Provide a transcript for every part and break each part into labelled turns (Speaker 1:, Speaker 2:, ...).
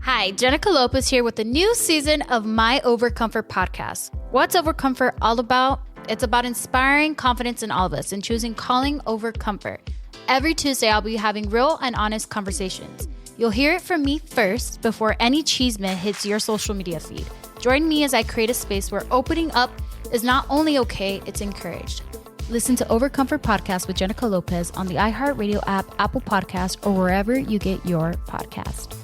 Speaker 1: Hi, Jenica Lopez here with a new season of My Overcomfort podcast. What's Overcomfort all about? It's about inspiring confidence in all of us and choosing calling over comfort. Every Tuesday, I'll be having real and honest conversations. You'll hear it from me first before any cheesemint hits your social media feed. Join me as I create a space where opening up is not only okay, it's encouraged. Listen to Overcomfort Podcast with Jenica Lopez on the iHeartRadio app, Apple Podcast, or wherever you get your podcast.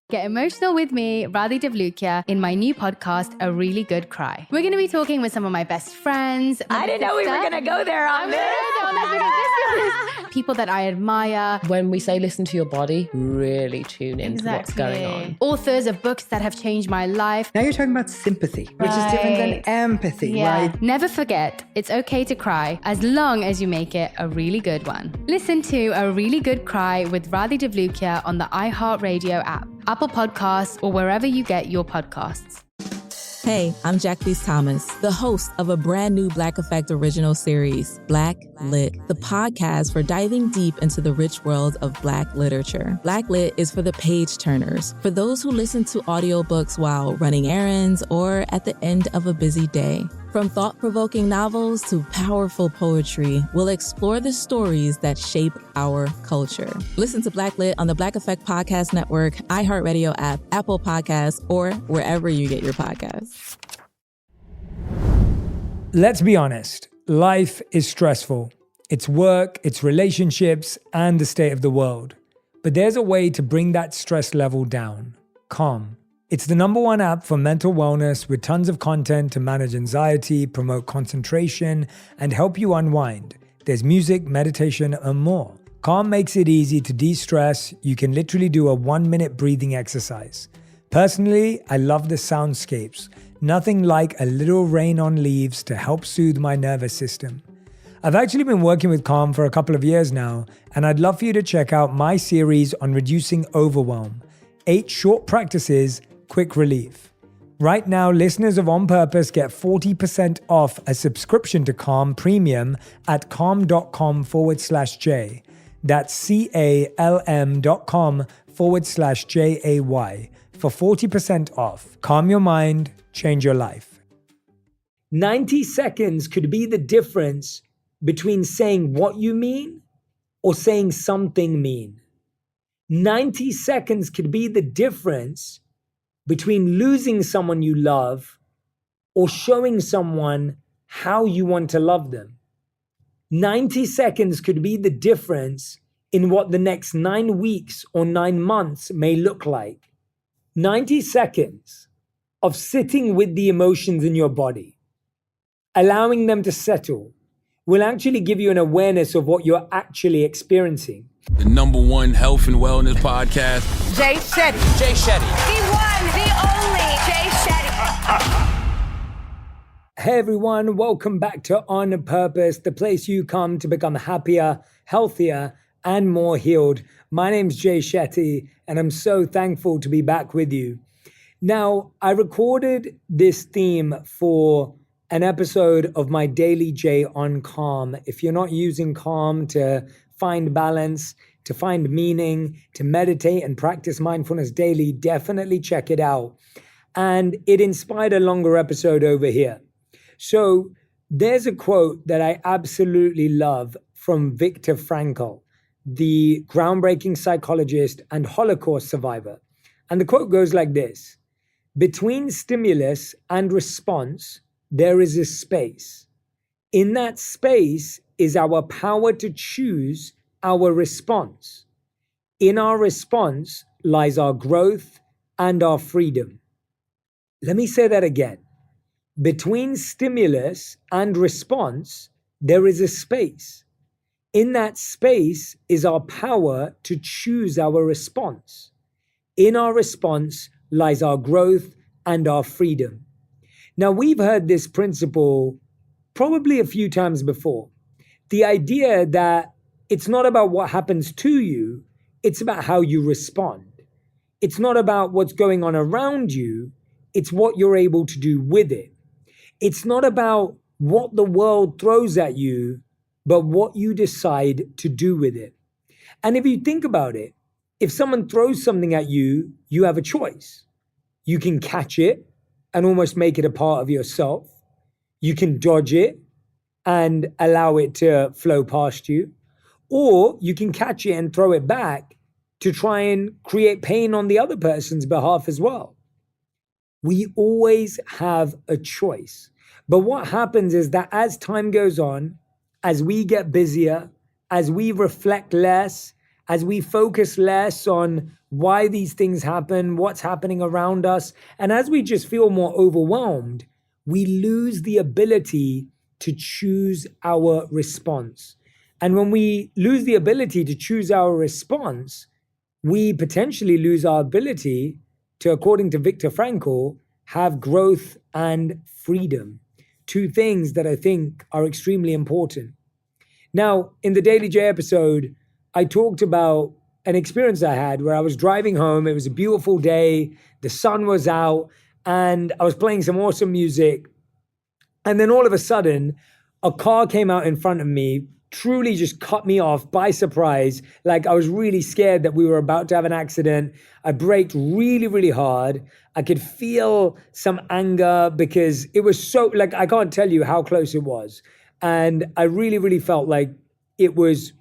Speaker 2: Get emotional with me, Radhi Devlukia, in my new podcast, A Really Good Cry. We're going to be talking with some of my best friends.
Speaker 3: I didn't know we were going to go there on this.
Speaker 2: People that I admire.
Speaker 4: When we say listen to your body, really tune into what's going on.
Speaker 2: Authors of books that have changed my life.
Speaker 5: Now you're talking about sympathy, which is different than empathy, right?
Speaker 2: Never forget, it's okay to cry as long as you make it a really good one. Listen to A Really Good Cry with Radhi Devlukia on the iHeartRadio app, Apple Podcasts, or wherever you get your podcasts.
Speaker 6: Hey, I'm Jacqueline Thomas, the host of a brand new Black Effect original series, Black Lit, the podcast for diving deep into the rich world of Black literature. Black Lit is for the page turners, for those who listen to audiobooks while running errands or at the end of a busy day. From thought-provoking novels to powerful poetry, we'll explore the stories that shape our culture. Listen to Black Lit on the Black Effect Podcast Network, iHeartRadio app, Apple Podcasts, or wherever you get your podcasts.
Speaker 7: Let's be honest, life is stressful. It's work, it's relationships, and the state of the world. But there's a way to bring that stress level down. Calm. It's the #1 app for mental wellness with tons of content to manage anxiety, promote concentration, and help you unwind. There's music, meditation, and more. Calm makes it easy to de-stress. You can literally do a 1-minute breathing exercise. Personally, I love the soundscapes. Nothing like a little rain on leaves to help soothe my nervous system. I've actually been working with Calm for a couple of years now, and I'd love for you to check out my series on reducing overwhelm. 8 short practices, quick relief. Right now, listeners of On Purpose get 40% off a subscription to Calm Premium at calm.com/J. That's CALM.com/JAY for 40% off. Calm your mind, change your life. 90 seconds could be the difference between saying what you mean or saying something mean. 90 seconds could be the difference between losing someone you love or showing someone how you want to love them. 90 seconds could be the difference in what the next 9 weeks or 9 months may look like. 90 seconds of sitting with the emotions in your body, allowing them to settle, will actually give you an awareness of what you're actually experiencing.
Speaker 8: The #1 health and wellness podcast.
Speaker 3: Jay Shetty.
Speaker 8: Jay Shetty.
Speaker 3: The one, the only Jay Shetty.
Speaker 7: Hey everyone, welcome back to On Purpose, the place you come to become happier, healthier, and more healed. My name's Jay Shetty, and I'm so thankful to be back with you. Now, I recorded this theme for an episode of my Daily J on Calm. If you're not using Calm to find balance, to find meaning, to meditate and practice mindfulness daily, definitely check it out. And it inspired a longer episode over here. So there's a quote that I absolutely love from Viktor Frankl, the groundbreaking psychologist and Holocaust survivor. And the quote goes like this: "Between stimulus and response, there is a space. In that space is our power to choose our response. In our response lies our growth and our freedom." Let me say that again. Between stimulus and response, there is a space. In that space is our power to choose our response. In our response lies our growth and our freedom. Now, we've heard this principle probably a few times before. The idea that it's not about what happens to you, it's about how you respond. It's not about what's going on around you, it's what you're able to do with it. It's not about what the world throws at you, but what you decide to do with it. And if you think about it, if someone throws something at you, you have a choice. You can catch it and almost make it a part of yourself. You can dodge it and allow it to flow past you. Or you can catch it and throw it back to try and create pain on the other person's behalf as well. We always have a choice. But what happens is that as time goes on, as we get busier, as we reflect less, as we focus less on why these things happen, what's happening around us, and as we just feel more overwhelmed, we lose the ability to choose our response. And when we lose the ability to choose our response, we potentially lose our ability to, according to Viktor Frankl, have growth and freedom. Two things that I think are extremely important. Now, in the Daily J episode, I talked about an experience I had where I was driving home. It was a beautiful day. The sun was out and I was playing some awesome music. And then all of a sudden, a car came out in front of me, truly just cut me off by surprise. Like I was really scared that we were about to have an accident. I braked really, really hard. I could feel some anger because it was so, like, I can't tell you how close it was. And I really, really felt like it was,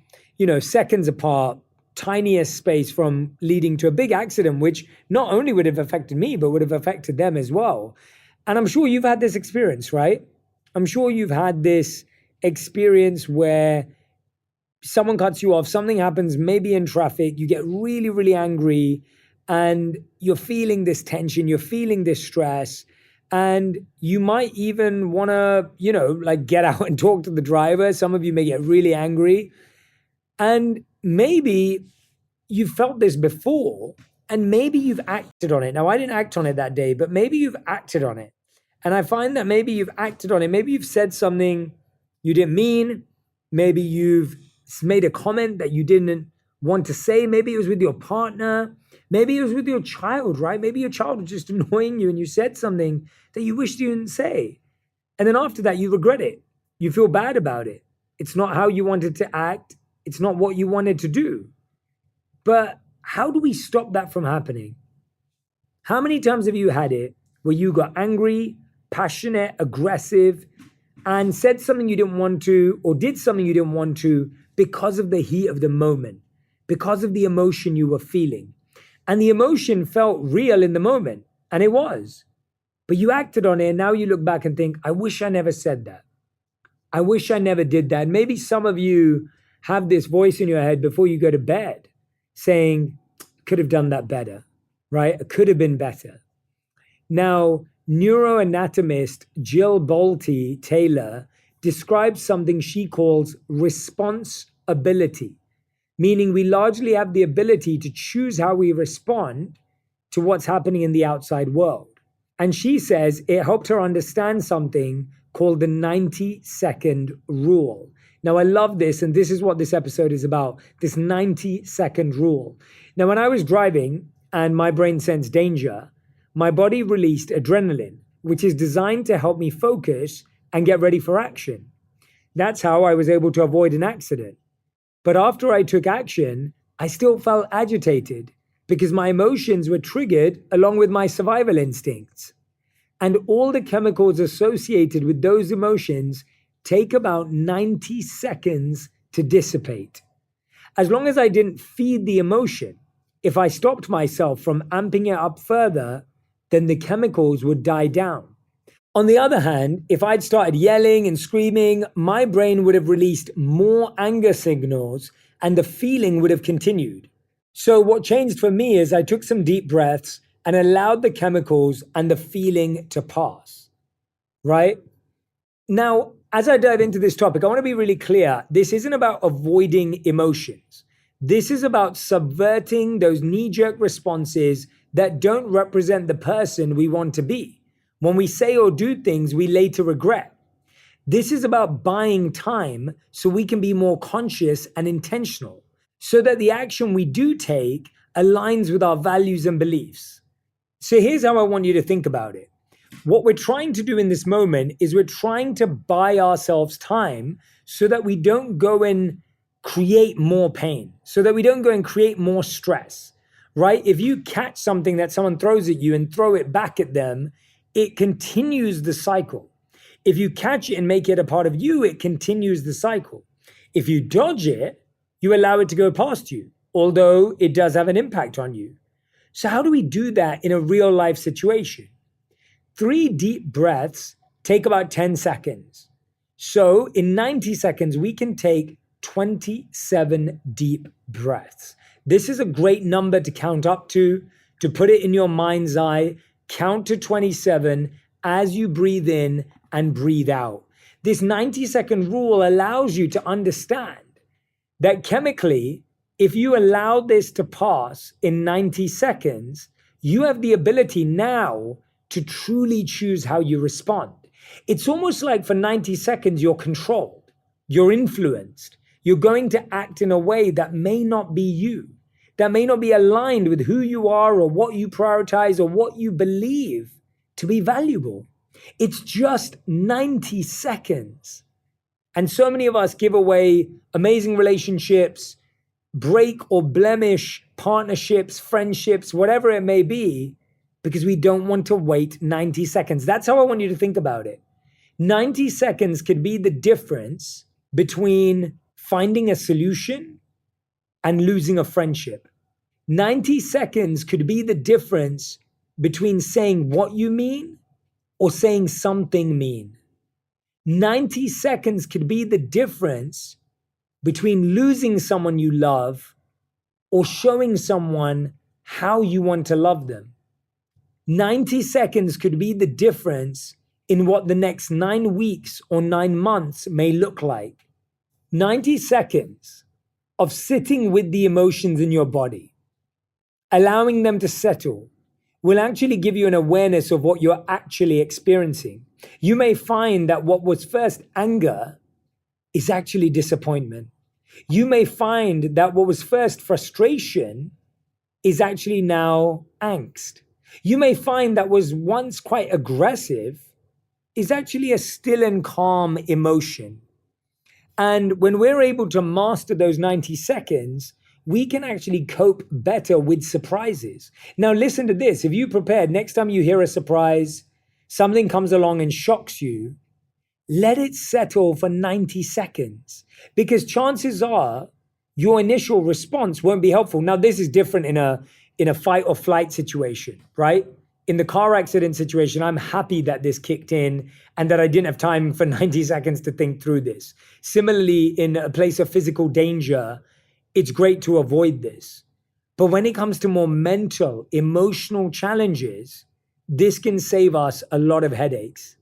Speaker 7: seconds apart, tiniest space from leading to a big accident, which not only would have affected me, but would have affected them as well. And I'm sure you've had this experience, right? I'm sure you've had this experience where someone cuts you off, something happens, maybe in traffic, you get really, really angry, and you're feeling this tension, you're feeling this stress, and you might even want to, get out and talk to the driver. Some of you may get really angry. And maybe you've felt this before, and maybe you've acted on it. Now, I didn't act on it that day, but maybe you've acted on it. And I find that maybe you've acted on it. Maybe you've said something you didn't mean. Maybe you've made a comment that you didn't want to say. Maybe it was with your partner. Maybe it was with your child, right? Maybe your child was just annoying you and you said something that you wished you didn't say. And then after that, you regret it. You feel bad about it. It's not how you wanted to act. It's not what you wanted to do. But how do we stop that from happening? How many times have you had it where you got angry, passionate, aggressive, and said something you didn't want to, or did something you didn't want to because of the heat of the moment, because of the emotion you were feeling? And the emotion felt real in the moment, and it was. But you acted on it, and now you look back and think, I wish I never said that. I wish I never did that. And maybe some of you have this voice in your head before you go to bed saying, could have done that better, right? It could have been better. Now, neuroanatomist Jill Bolte Taylor describes something she calls response ability, meaning we largely have the ability to choose how we respond to what's happening in the outside world. And she says it helped her understand something called the 90-second rule. Now, I love this, and this is what this episode is about, this 90-second rule. Now, when I was driving and my brain sensed danger, my body released adrenaline, which is designed to help me focus and get ready for action. That's how I was able to avoid an accident. But after I took action, I still felt agitated because my emotions were triggered along with my survival instincts. And all the chemicals associated with those emotions take about 90 seconds to dissipate. As long as I didn't feed the emotion, if I stopped myself from amping it up further, then the chemicals would die down. On the other hand, if I'd started yelling and screaming, my brain would have released more anger signals and the feeling would have continued. So what changed for me is I took some deep breaths and allowed the chemicals and the feeling to pass, right? Now, as I dive into this topic, I want to be really clear. This isn't about avoiding emotions. This is about subverting those knee-jerk responses that don't represent the person we want to be. When we say or do things we later regret. This is about buying time so we can be more conscious and intentional, so that the action we do take aligns with our values and beliefs. So here's how I want you to think about it. What we're trying to do in this moment is we're trying to buy ourselves time so that we don't go and create more pain, so that we don't go and create more stress, right? If you catch something that someone throws at you and throw it back at them, it continues the cycle. If you catch it and make it a part of you, it continues the cycle. If you dodge it, you allow it to go past you, although it does have an impact on you. So how do we do that in a real life situation? 3 deep breaths take about 10 seconds. So in 90 seconds, we can take 27 deep breaths. This is a great number to count up to put it in your mind's eye. Count to 27 as you breathe in and breathe out. This 90-second rule allows you to understand that chemically, if you allow this to pass in 90 seconds, you have the ability now to truly choose how you respond. It's almost like for 90 seconds, you're controlled, you're influenced, you're going to act in a way that may not be you, that may not be aligned with who you are or what you prioritize or what you believe to be valuable. It's just 90 seconds. And so many of us give away amazing relationships, break or blemish partnerships, friendships, whatever it may be, because we don't want to wait 90 seconds. That's how I want you to think about it. 90 seconds could be the difference between finding a solution and losing a friendship. 90 seconds could be the difference between saying what you mean or saying something mean. 90 seconds could be the difference between losing someone you love or showing someone how you want to love them. 90 seconds could be the difference in what the next 9 weeks or 9 months may look like. 90 seconds of sitting with the emotions in your body, allowing them to settle, will actually give you an awareness of what you're actually experiencing. You may find that what was first anger is actually disappointment. You may find that what was first frustration is actually now angst. You may find that was once quite aggressive is actually a still and calm emotion. And when we're able to master those 90 seconds, we can actually cope better with surprises. Now, listen to this. If you prepared, next time you hear a surprise, something comes along and shocks you, let it settle for 90 seconds, because chances are your initial response won't be helpful. Now, this is different in a fight or flight situation, right? In the car accident situation, I'm happy that this kicked in and that I didn't have time for 90 seconds to think through this. Similarly, in a place of physical danger, it's great to avoid this. But when it comes to more mental, emotional challenges, this can save us a lot of headaches.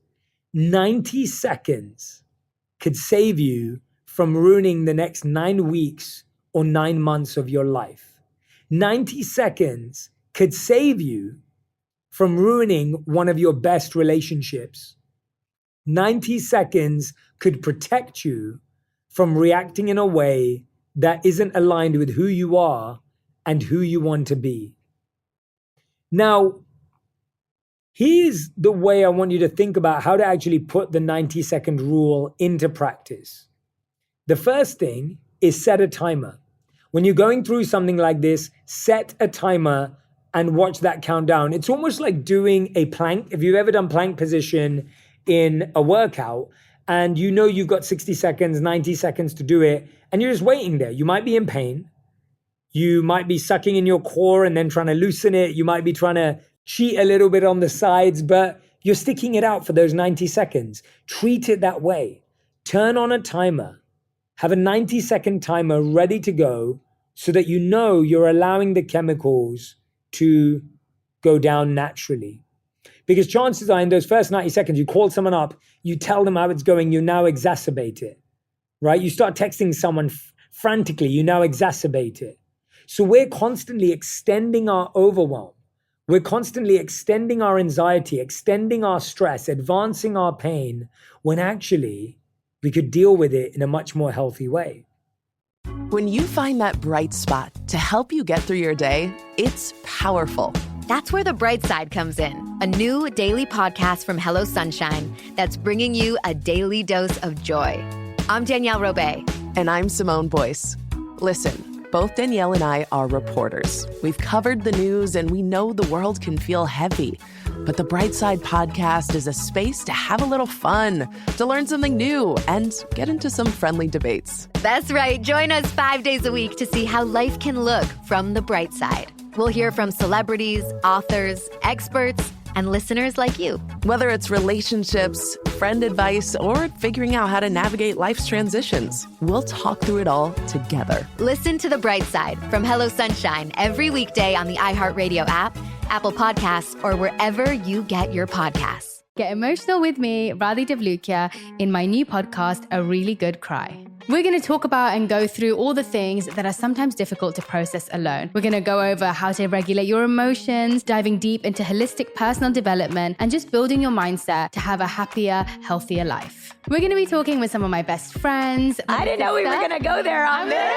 Speaker 7: 90 seconds could save you from ruining the next 9 weeks or 9 months of your life. 90 seconds could save you from ruining one of your best relationships. 90 seconds could protect you from reacting in a way that isn't aligned with who you are and who you want to be. Now, here's the way I want you to think about how to actually put the 90-second rule into practice. The first thing is set a timer. When you're going through something like this, set a timer and watch that count down. It's almost like doing a plank. If you've ever done plank position in a workout and you know you've got 60 seconds, 90 seconds to do it, and you're just waiting there. You might be in pain. You might be sucking in your core and then trying to loosen it. You might be trying to cheat a little bit on the sides, but you're sticking it out for those 90 seconds. Treat it that way. Turn on a timer. Have a 90-second timer ready to go so that you know you're allowing the chemicals to go down naturally. Because chances are in those first 90 seconds, you call someone up, you tell them how it's going, you now exacerbate it, right? You start texting someone frantically, you now exacerbate it. So we're constantly extending our overwhelm. We're constantly extending our anxiety, extending our stress, advancing our pain, when actually we could deal with it in a much more healthy way.
Speaker 9: When you find that bright spot to help you get through your day, it's powerful.
Speaker 10: That's where The Bright Side comes in, a new daily podcast from Hello Sunshine that's bringing you a daily dose of joy. I'm Danielle Robay,
Speaker 9: And I'm Simone Boyce. Listen, both Danielle and I are reporters. We've covered the news and we know the world can feel heavy. But the Bright Side podcast is a space to have a little fun, to learn something new, and get into some friendly debates.
Speaker 10: That's right. Join us 5 days a week to see how life can look from the bright side. We'll hear from celebrities, authors, experts, and listeners like you.
Speaker 9: Whether it's relationships, friend advice, or figuring out how to navigate life's transitions, we'll talk through it all together.
Speaker 10: Listen to The Bright Side from Hello Sunshine every weekday on the iHeartRadio app, Apple Podcasts, or wherever you get your podcasts.
Speaker 2: Get emotional with me, Radhi Devlukia, in my new podcast, A Really Good Cry. We're going to talk about and go through all the things that are sometimes difficult to process alone. We're going to go over how to regulate your emotions, diving deep into holistic personal development, and just building your mindset to have a happier, healthier life. We're going to be talking with some of my best friends.
Speaker 3: I didn't know we were going to go there on this.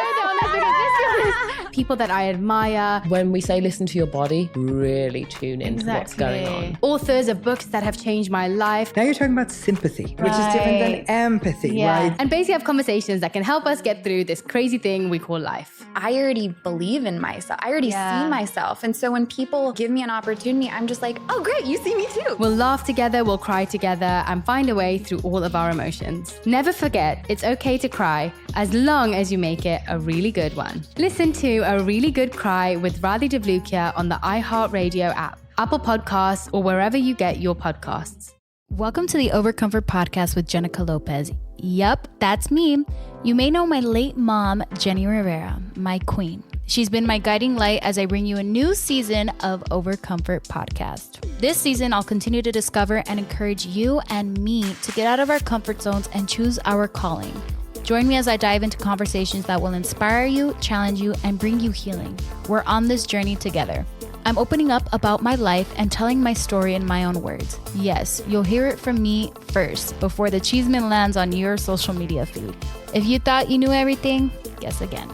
Speaker 2: People that I admire.
Speaker 4: When we say listen to your body, really tune into what's going on.
Speaker 2: Authors of books that have changed my life.
Speaker 5: Now you're talking about sympathy, which is different than empathy, right?
Speaker 2: And basically have conversations that can help us get through this crazy thing we call life.
Speaker 11: I already believe in myself. I already see myself. And so when people give me an opportunity, I'm just like, oh, great, you see me too.
Speaker 2: We'll laugh together, we'll cry together, and find a way through all of our emotions. Never forget, it's okay to cry, as long as you make it a really good one. Listen to A Really Good Cry with Radhi Devlukia on the iHeartRadio app, Apple Podcasts, or wherever you get your podcasts.
Speaker 1: Welcome to the Overcomfort Podcast with Jenica Lopez. Yup, that's me. You may know my late mom, Jenny Rivera, my queen. She's been my guiding light as I bring you a new season of Overcomfort Podcast. This season, I'll continue to discover and encourage you and me to get out of our comfort zones and choose our calling. Join me as I dive into conversations that will inspire you, challenge you, and bring you healing. We're on this journey together. I'm opening up about my life and telling my story in my own words. Yes, you'll hear it from me first before the cheeseman lands on your social media feed. If you thought you knew everything, guess again.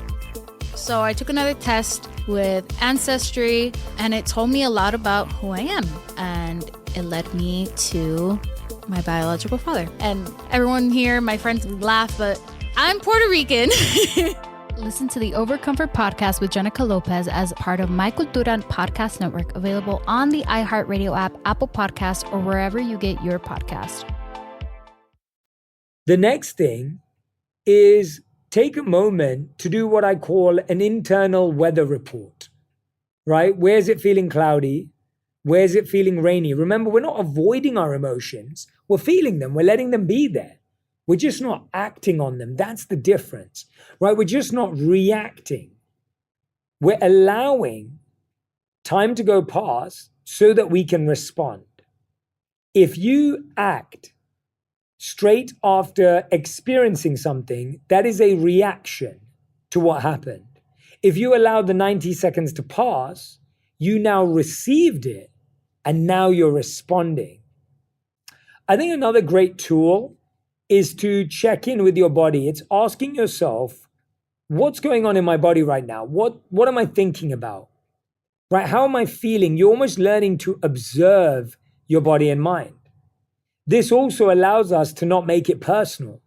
Speaker 1: So I took another test with Ancestry and it told me a lot about who I am. And it led me to my biological father. And everyone here, my friends laugh, but I'm Puerto Rican. Listen to the Overcomfort Podcast with Jenica Lopez as part of My Cultura Podcast Network, available on the iHeartRadio app, Apple Podcasts, or wherever you get your podcast.
Speaker 7: The next thing is take a moment to do what I call an internal weather report, right? Where's it feeling cloudy? Where's it feeling rainy? Remember, we're not avoiding our emotions. We're feeling them. We're letting them be there. We're just not acting on them. That's the difference, right? We're just not reacting. We're allowing time to go past so that we can respond. If you act straight after experiencing something, that is a reaction to what happened. If you allow the 90 seconds to pass, you now received it and now you're responding. I think another great tool is to check in with your body. It's asking yourself, what's going on in my body right now? What am I thinking about? Right? How am I feeling? You're almost learning to observe your body and mind. This also allows us to not make it personal.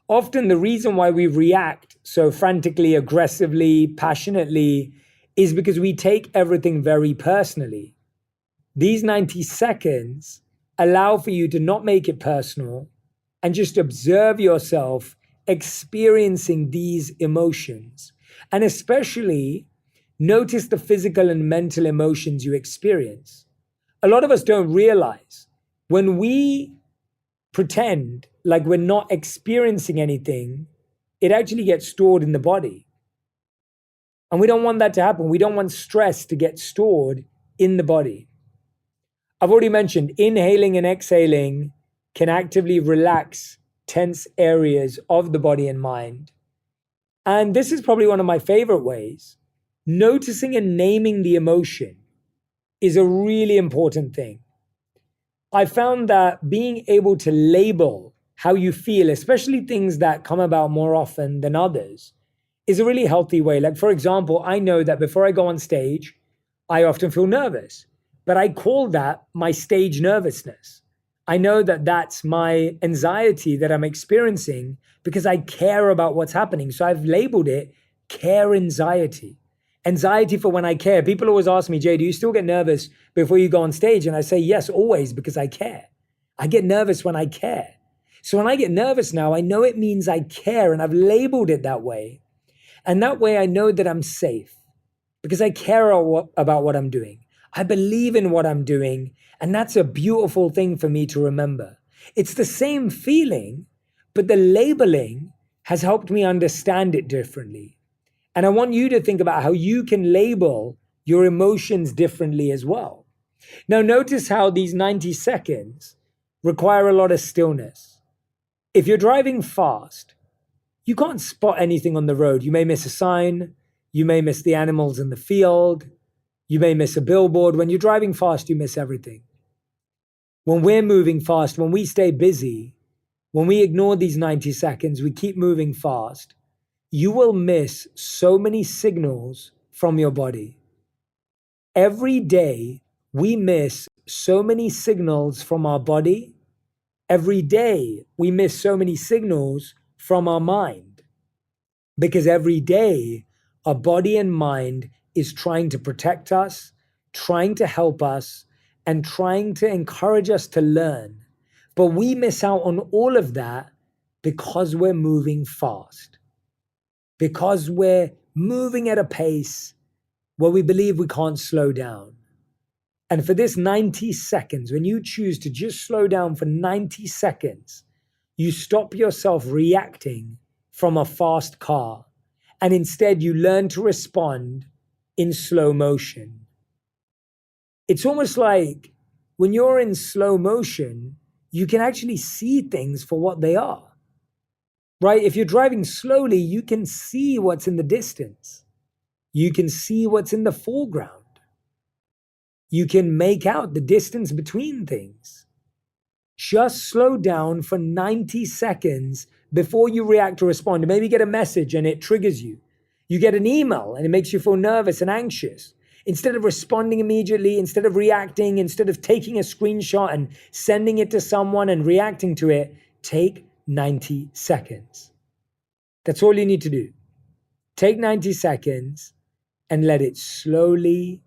Speaker 7: Often the reason why we react so frantically, aggressively, passionately is because we take everything very personally. These 90 seconds allow for you to not make it personal and just observe yourself experiencing these emotions. And especially notice the physical and mental emotions you experience. A lot of us don't realize when we pretend like we're not experiencing anything, it actually gets stored in the body. And we don't want that to happen. We don't want stress to get stored in the body. I've already mentioned inhaling and exhaling can actively relax tense areas of the body and mind. And this is probably one of my favorite ways. Noticing and naming the emotion is a really important thing. I found that being able to label how you feel, especially things that come about more often than others, is a really healthy way. Like, for example, I know that before I go on stage, I often feel nervous, but I call that my stage nervousness. I know that that's my anxiety that I'm experiencing because I care about what's happening. So I've labeled it care anxiety. Anxiety for when I care. People always ask me, Jay, do you still get nervous before you go on stage? And I say, yes, always, because I care. I get nervous when I care. So when I get nervous now, I know it means I care, and I've labeled it that way. And that way I know that I'm safe because I care about what I'm doing. I believe in what I'm doing, and that's a beautiful thing for me to remember. It's the same feeling, but the labeling has helped me understand it differently. And I want you to think about how you can label your emotions differently as well. Now, notice how these 90 seconds require a lot of stillness. If you're driving fast, you can't spot anything on the road. You may miss a sign. You may miss the animals in the field. You may miss a billboard. When you're driving fast, you miss everything. When we're moving fast, when we stay busy, when we ignore these 90 seconds, we keep moving fast, you will miss so many signals from your body. Every day, we miss so many signals from our body. Every day, we miss so many signals from our mind. Because every day, our body and mind is trying to protect us, trying to help us, and trying to encourage us to learn. But we miss out on all of that because we're moving fast. Because we're moving at a pace where we believe we can't slow down. And for this 90 seconds, when you choose to just slow down for 90 seconds, you stop yourself reacting from a fast car. And instead you learn to respond in slow motion. It's almost like when you're in slow motion, you can actually see things for what they are. Right? If you're driving slowly, you can see what's in the distance. You can see what's in the foreground. You can make out the distance between things. Just slow down for 90 seconds before you react or respond. Maybe get a message and it triggers you. You get an email and it makes you feel nervous and anxious. Instead of responding immediately, instead of reacting, instead of taking a screenshot and sending it to someone and reacting to it, take 90 seconds. That's all you need to do. Take 90 seconds and let it slowly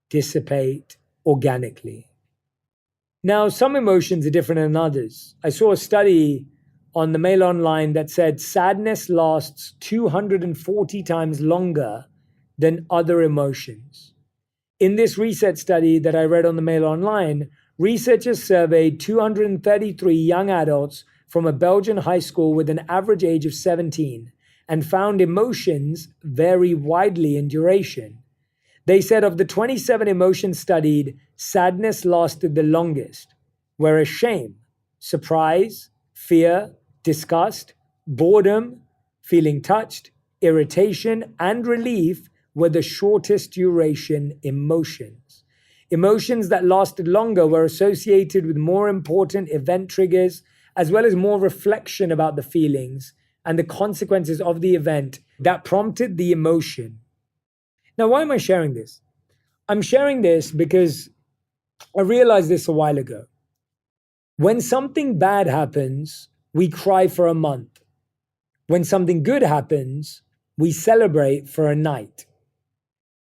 Speaker 7: dissipate organically. Now, some emotions are different than others. I saw a study on the Mail Online that said sadness lasts 240 times longer than other emotions. In this research study that I read on the Mail Online, researchers surveyed 233 young adults from a Belgian high school with an average age of 17 and found emotions vary widely in duration. They said of the 27 emotions studied, sadness lasted the longest, whereas shame, surprise, fear, disgust, boredom, feeling touched, irritation, and relief were the shortest duration emotions. Emotions that lasted longer were associated with more important event triggers, as well as more reflection about the feelings and the consequences of the event that prompted the emotion. Now, why am I sharing this? I'm sharing this because I realized this a while ago. When something bad happens, we cry for a month. When something good happens, we celebrate for a night.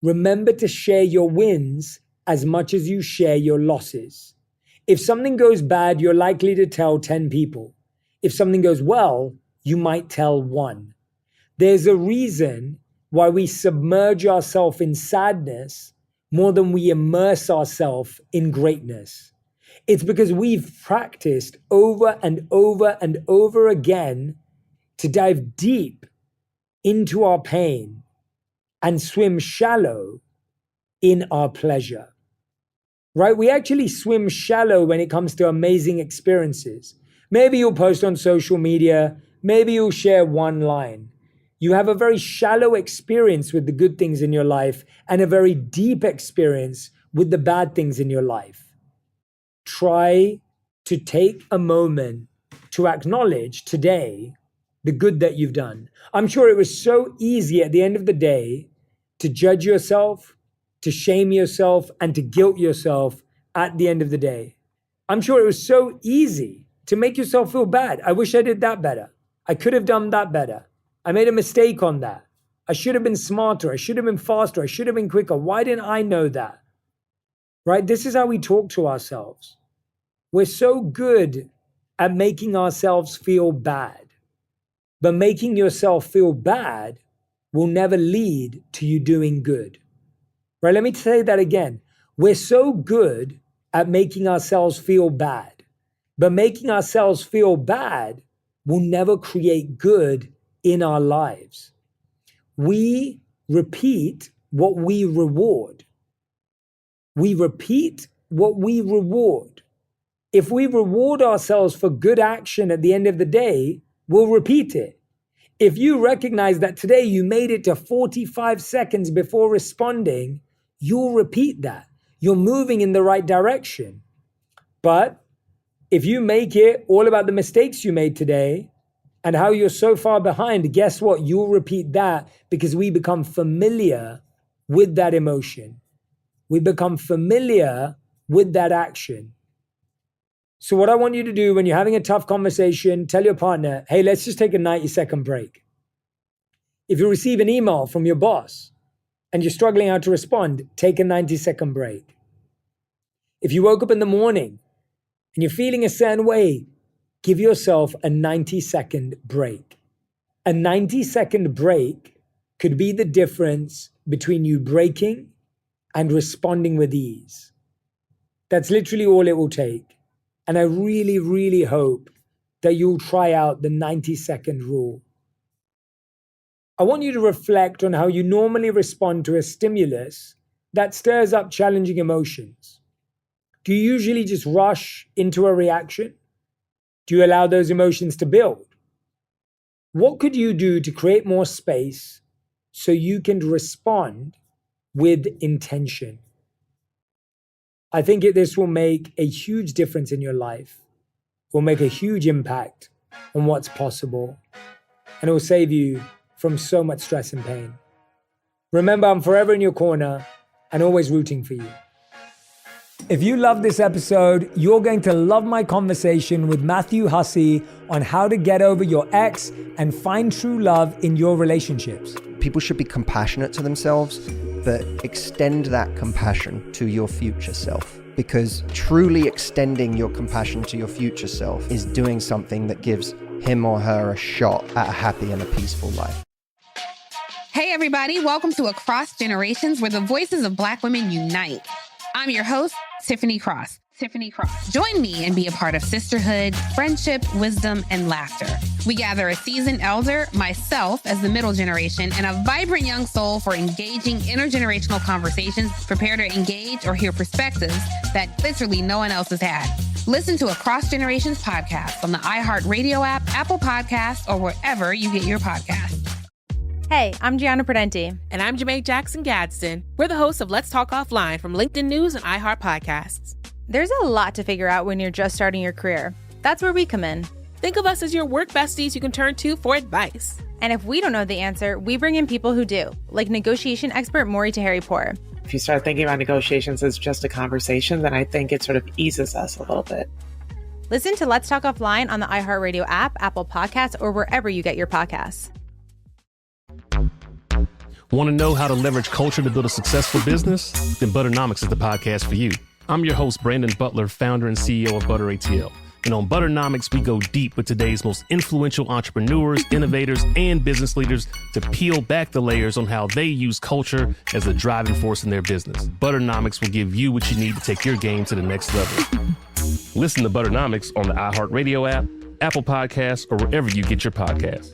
Speaker 7: Remember to share your wins as much as you share your losses. If something goes bad, you're likely to tell 10 people. If something goes well, you might tell one. There's a reason why we submerge ourselves in sadness more than we immerse ourselves in greatness. It's because we've practiced over and over and over again to dive deep into our pain and swim shallow in our pleasure. Right? We actually swim shallow when it comes to amazing experiences. Maybe you'll post on social media, maybe you'll share one line. You have a very shallow experience with the good things in your life and a very deep experience with the bad things in your life. Try to take a moment to acknowledge today the good that you've done. I'm sure it was so easy at the end of the day to judge yourself, to shame yourself, and to guilt yourself at the end of the day. I'm sure it was so easy to make yourself feel bad. I wish I did that better. I could have done that better. I made a mistake on that. I should have been smarter. I should have been faster. I should have been quicker. Why didn't I know that? Right? This is how we talk to ourselves. We're so good at making ourselves feel bad. But making yourself feel bad will never lead to you doing good. Right? Let me say that again. We're so good at making ourselves feel bad. But making ourselves feel bad will never create good in our lives. We repeat what we reward. We repeat what we reward. If we reward ourselves for good action at the end of the day, we'll repeat it. If you recognize that today you made it to 45 seconds before responding, you'll repeat that. You're moving in the right direction. But if you make it all about the mistakes you made today and how you're so far behind, guess what? You'll repeat that because we become familiar with that emotion. We become familiar with that action. So what I want you to do when you're having a tough conversation, tell your partner, hey, let's just take a 90-second break. If you receive an email from your boss and you're struggling how to respond, take a 90-second break. If you woke up in the morning and you're feeling a certain way, give yourself a 90-second break. A 90-second break could be the difference between you breaking and responding with ease. That's literally all it will take. And I really, really hope that you'll try out the 90-second rule. I want you to reflect on how you normally respond to a stimulus that stirs up challenging emotions. Do you usually just rush into a reaction? Do you allow those emotions to build? What could you do to create more space so you can respond with intention? I think this will make a huge difference in your life. It will make a huge impact on what's possible. And it will save you from so much stress and pain. Remember, I'm forever in your corner and always rooting for you. If you love this episode, you're going to love my conversation with Matthew Hussey on how to get over your ex and find true love in your relationships.
Speaker 12: People should be compassionate to themselves, but extend that compassion to your future self. Because truly extending your compassion to your future self is doing something that gives him or her a shot at a happy and a peaceful life.
Speaker 13: Hey everybody, welcome to Across Generations, where the voices of Black women unite. I'm your host, Tiffany Cross. Join me and be a part of sisterhood, friendship, wisdom, and laughter. We gather a seasoned elder, myself as the middle generation, and a vibrant young soul for engaging intergenerational conversations. Prepare to engage or hear perspectives that literally no one else has had. Listen to Across Generations podcast on the iHeartRadio app, Apple Podcasts, or wherever you get your podcasts.
Speaker 14: Hey, I'm Gianna Prudenti.
Speaker 15: And I'm Jamae Jackson Gadsden. We're the hosts of Let's Talk Offline from LinkedIn News and iHeart Podcasts.
Speaker 14: There's a lot to figure out when you're just starting your career. That's where we come in.
Speaker 15: Think of us as your work besties you can turn to for advice.
Speaker 14: And if we don't know the answer, we bring in people who do, like negotiation expert Maury Taheri-Poor.
Speaker 16: If you start thinking about negotiations as just a conversation, then I think it sort of eases us a little bit.
Speaker 14: Listen to Let's Talk Offline on the iHeartRadio app, Apple Podcasts, or wherever you get your podcasts.
Speaker 17: Want to know how to leverage culture to build a successful business? Then Butternomics is the podcast for you. I'm your host, Brandon Butler, founder and CEO of Butter ATL. And on Butternomics, we go deep with today's most influential entrepreneurs, innovators, and business leaders to peel back the layers on how they use culture as a driving force in their business. Butternomics will give you what you need to take your game to the next level. Listen to Butternomics on the iHeartRadio app, Apple Podcasts, or wherever you get your podcasts.